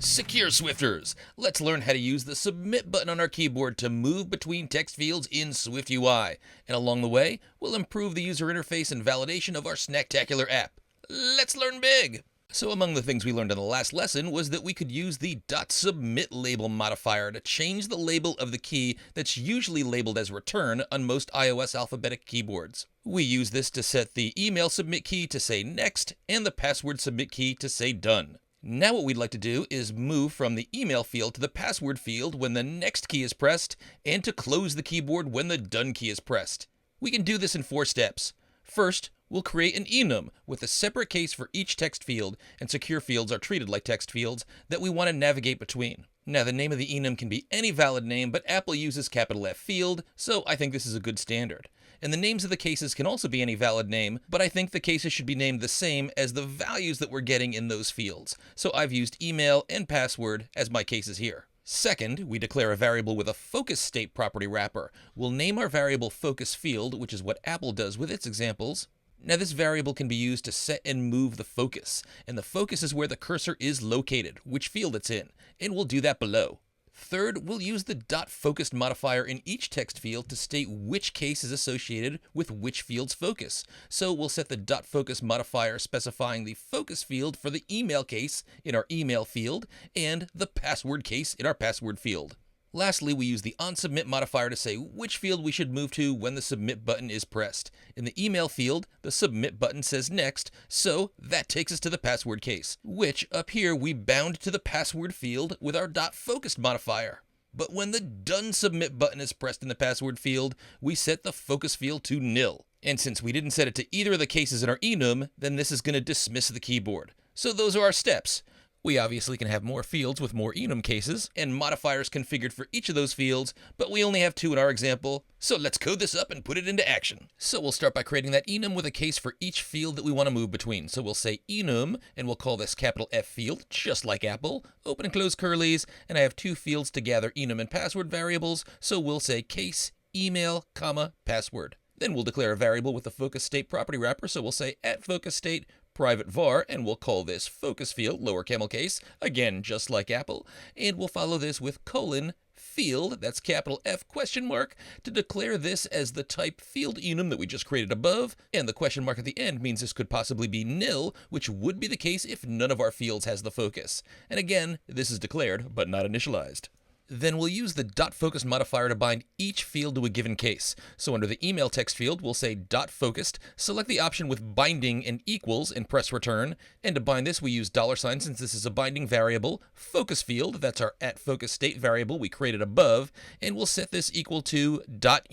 Secure Swifters! Let's learn how to use the Submit button on our keyboard to move between text fields in SwiftUI. And along the way, we'll improve the user interface and validation of our Snacktacular app. Let's learn big! So among the things we learned in the last lesson was that we could use the .submit label modifier to change the label of the key that's usually labeled as return on most iOS alphabetic keyboards. We use this to set the email submit key to say next and the password submit key to say done. Now what we'd like to do is move from the email field to the password field when the next key is pressed and to close the keyboard when the done key is pressed. We can do this in 4 steps. First, we'll create an enum with a separate case for each text field, and secure fields are treated like text fields that we want to navigate between. Now the name of the enum can be any valid name, but Apple uses capital F field, so I think this is a good standard. And the names of the cases can also be any valid name, but I think the cases should be named the same as the values that we're getting in those fields. So I've used email and password as my cases here. Second, we declare a variable with a focus state property wrapper. We'll name our variable focus field, which is what Apple does with its examples. Now this variable can be used to set and move the focus, and the focus is where the cursor is located, which field it's in, and we'll do that below. Third, we'll use the .focused modifier in each text field to state which case is associated with which field's focus. So we'll set the .focus modifier specifying the focus field for the email case in our email field and the password case in our password field. Lastly, we use the onSubmit modifier to say which field we should move to when the submit button is pressed. In the email field, the submit button says next, so that takes us to the password case, which up here we bound to the password field with our .focused modifier. But when the done submit button is pressed in the password field, we set the focus field to nil. And since we didn't set it to either of the cases in our enum, then this is going to dismiss the keyboard. So those are our steps. We obviously can have more fields with more enum cases and modifiers configured for each of those fields, but we only have 2 in our example, so let's code this up and put it into action. So we'll start by creating that enum with a case for each field that we want to move between. So we'll say enum, and we'll call this capital F field, just like Apple, open and close curlies, and I have 2 fields to gather enum and password variables, so we'll say case, email, comma, password. Then we'll declare a variable with the focus state property wrapper, so we'll say @focusState private var, and we'll call this focus field, lower camel case, again, just like Apple, and we'll follow this with colon field, that's capital F question mark, to declare this as the type field enum that we just created above, and the question mark at the end means this could possibly be nil, which would be the case if none of our fields has the focus. And again, this is declared, but not initialized. Then we'll use the .focused modifier to bind each field to a given case. So under the email text field, we'll say .focused, select the option with binding and equals and press return. And to bind this, we use $, since this is a binding variable, focus field, that's our @focusState variable we created above, and we'll set this equal to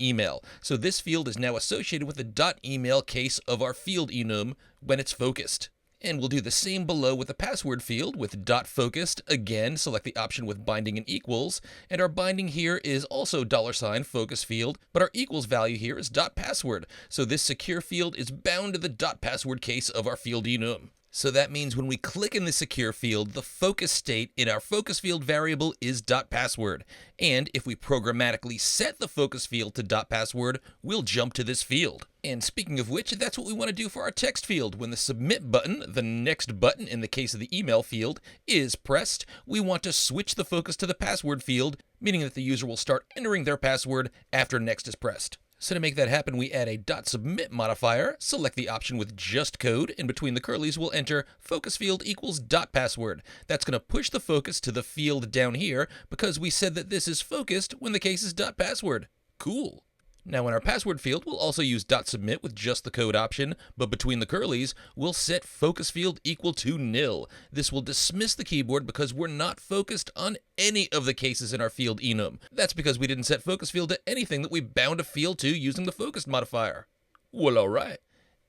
.email. So this field is now associated with the .email case of our field enum when it's focused. And we'll do the same below with the password field with .focused. Again, select the option with binding and equals. And our binding here is also $ focus field, but our equals value here is .password. So this secure field is bound to the .password case of our field enum. So that means when we click in the secure field, the focus state in our focus field variable is .password. And if we programmatically set the focus field to .password, we'll jump to this field. And speaking of which, that's what we want to do for our text field. When the submit button, the next button in the case of the email field, is pressed, we want to switch the focus to the password field, meaning that the user will start entering their password after next is pressed. So to make that happen, we add a .submit modifier, select the option with just code, and between the curlies we'll enter focus field equals .password. That's going to push the focus to the field down here because we said that this is focused when the case is .password. Cool. Now in our password field, we'll also use .submit with just the code option, but between the curlies, we'll set focus field equal to nil. This will dismiss the keyboard because we're not focused on any of the cases in our field enum. That's because we didn't set focus field to anything that we bound a field to using the focused modifier. Well, alright.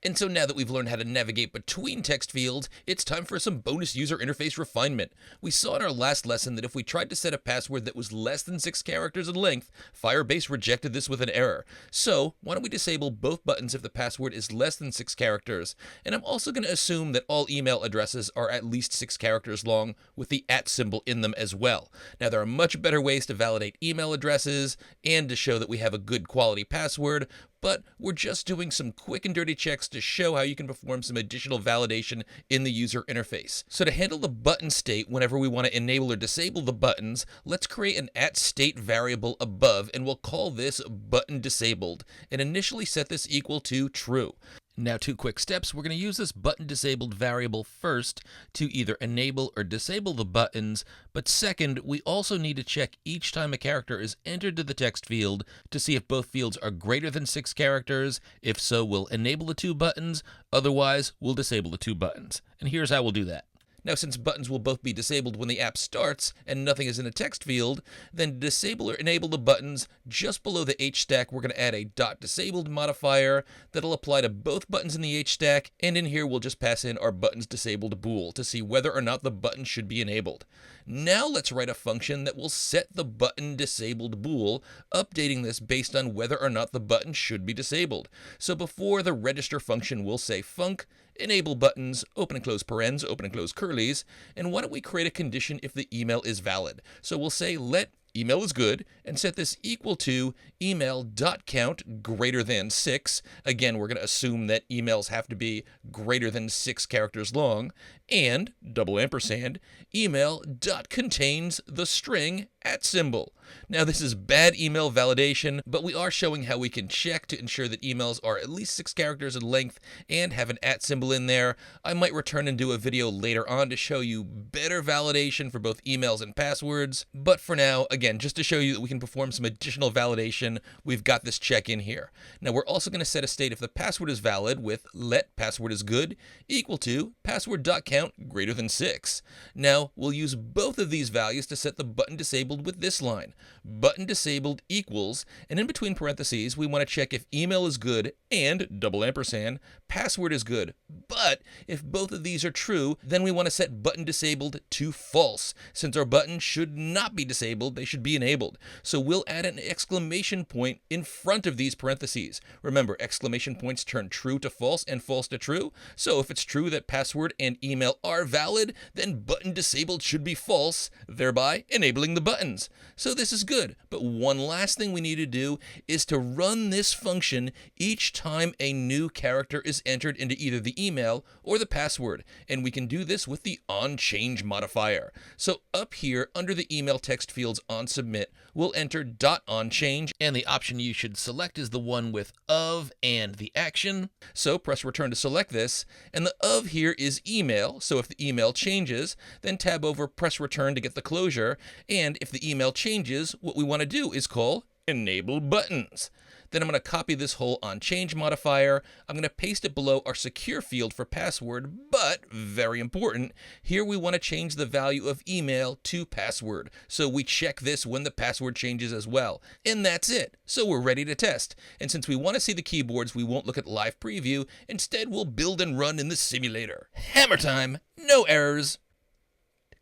And so now that we've learned how to navigate between text fields, it's time for some bonus user interface refinement. We saw in our last lesson that if we tried to set a password that was less than 6 characters in length, Firebase rejected this with an error. So why don't we disable both buttons if the password is less than 6 characters? And I'm also going to assume that all email addresses are at least 6 characters long with the @ symbol in them as well. Now there are much better ways to validate email addresses and to show that we have a good quality password, but we're just doing some quick and dirty checks to show how you can perform some additional validation in the user interface. So to handle the button state whenever we want to enable or disable the buttons, let's create an @state variable above, and we'll call this button disabled, and initially set this equal to true. Now, 2 quick steps. We're going to use this button disabled variable first to either enable or disable the buttons, but second, we also need to check each time a character is entered to the text field to see if both fields are greater than 6 characters. If so, we'll enable the 2 buttons, otherwise we'll disable the 2 buttons. And here's how we'll do that. Now, since buttons will both be disabled when the app starts and nothing is in a text field, then to disable or enable the buttons, just below the H stack, we're going to add a .disabled modifier that'll apply to both buttons in the H stack, and in here we'll just pass in our buttons disabled bool to see whether or not the button should be enabled. Now let's write a function that will set the button disabled bool, updating this based on whether or not the button should be disabled. So before the register function, we'll say func enable buttons, open and close parens, open and close curlies, and why don't we create a condition if the email is valid. So we'll say let email is good, and set this equal to email.count greater than 6. Again, we're going to assume that emails have to be greater than 6 characters long, and &, email.contains the string @symbol. Now, this is bad email validation, but we are showing how we can check to ensure that emails are at least 6 characters in length and have an @symbol in there. I might return and do a video later on to show you better validation for both emails and passwords, but for now, again, just to show you that we can perform some additional validation, we've got this check in here. Now, we're also going to set a state if the password is valid with let password is good equal to password.count greater than 6. Now, we'll use both of these values to set the button disabled with this line. Button disabled equals, and in between parentheses, we want to check if email is good and &, password is good. But if both of these are true, then we want to set button disabled to false. Since our button should not be disabled, they should be enabled. So we'll add an exclamation point in front of these parentheses. Remember, exclamation points turn true to false and false to true. So if it's true that password and email are valid, then button disabled should be false, thereby enabling the buttons. So this is good, but one last thing we need to do is to run this function each time a new character is entered into either the email or the password, and we can do this with the onChange modifier. So up here under the email text fields on submit, we'll enter .onChange, and the option you should select is the one with of and the action. So press return to select this, and the of here is email, so if the email changes, then tab over press return to get the closure, and if the email changes, what we want to do is call enable buttons. Then I'm going to copy this whole onChange modifier. I'm going to paste it below our secure field for password, but very important, here we want to change the value of email to password. So we check this when the password changes as well. And that's it. So we're ready to test. And since we want to see the keyboards, we won't look at live preview. Instead, we'll build and run in the simulator. Hammer time, no errors.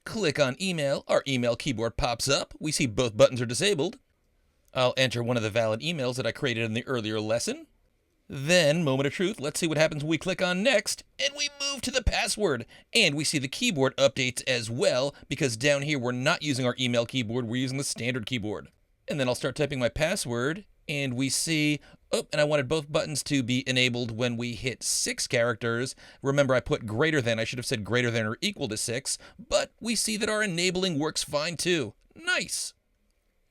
Click on email, our email keyboard pops up. We see both buttons are disabled. I'll enter one of the valid emails that I created in the earlier lesson. Then, moment of truth, let's see what happens when we click on next, and we move to the password. And we see the keyboard updates as well, because down here we're not using our email keyboard, we're using the standard keyboard. And then I'll start typing my password, and we see, oh, and I wanted both buttons to be enabled when we hit 6 characters. Remember, I put greater than, I should have said greater than or equal to 6, but we see that our enabling works fine too. Nice.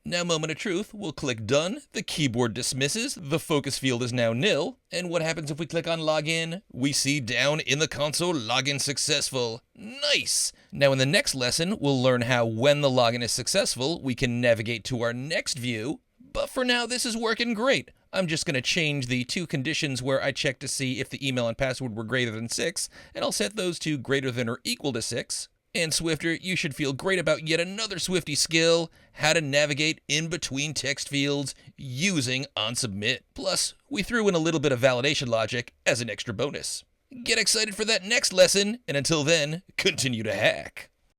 Now, moment of truth, we'll click done, the keyboard dismisses, the focus field is now nil, and what happens if we click on login? We see down in the console, login successful. Nice! Now in the next lesson, we'll learn how when the login is successful, we can navigate to our next view, but for now this is working great. I'm just going to change the 2 conditions where I check to see if the email and password were greater than 6, and I'll set those to greater than or equal to 6. And Swifter, you should feel great about yet another Swifty skill, how to navigate in between text fields using onSubmit. Plus, we threw in a little bit of validation logic as an extra bonus. Get excited for that next lesson, and until then, continue to hack.